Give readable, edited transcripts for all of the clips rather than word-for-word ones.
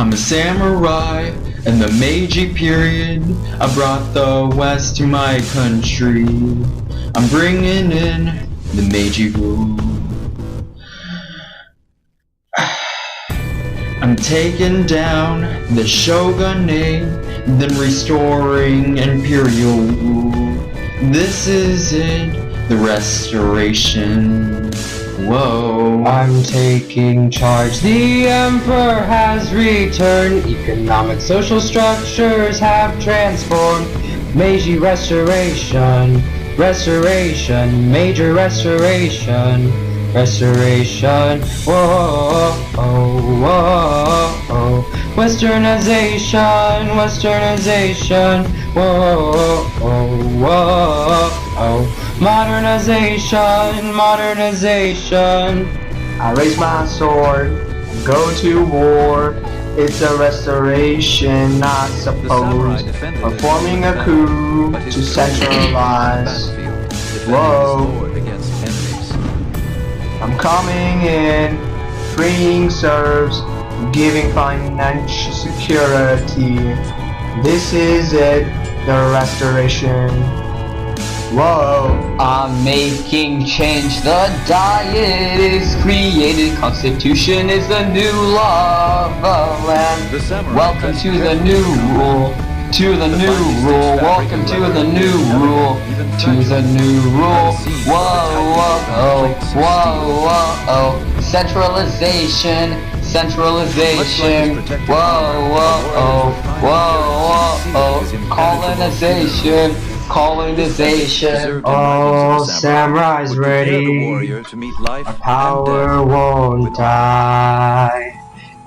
I'm a samurai in the Meiji period. I brought the West to my country. I'm bringing in the Meiji rule. I'm taking down the shogunate, then restoring imperial rule. This is it, the restoration. Whoa. I'm taking charge. The emperor has returned. Economic social structures have transformed. Meiji restoration. Restoration. Major restoration. Restoration. Whoa. Whoa. Westernization. Westernization. Whoa. Whoa. Modernization, modernization. I raise my sword and go to war. It's a restoration, not supposed. Performing a coup to centralize. Whoa. I'm coming in, freeing serfs, giving financial security. This is it, the restoration. Whoa. I'm making change, the diet is created, constitution is the new law of the land. Welcome to the new rule, to the new rule, welcome to the new rule, to the new rule. Whoa, whoa, whoa, whoa, centralization, centralization. Whoa, whoa, whoa, whoa, colonization. Colonization. All samurais ready. Our power won't die.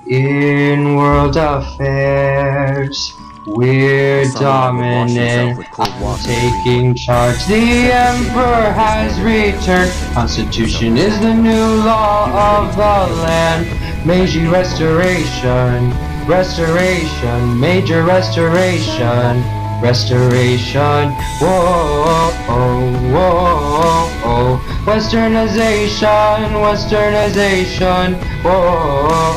In world affairs, we're dominant. I'm taking charge. The emperor has returned. Constitution is the new law of the land. Meiji restoration. Restoration. Major restoration. Restoration, whoa, whoa, whoa, westernization, westernization, whoa,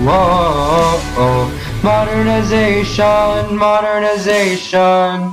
whoa, whoa, modernization, modernization.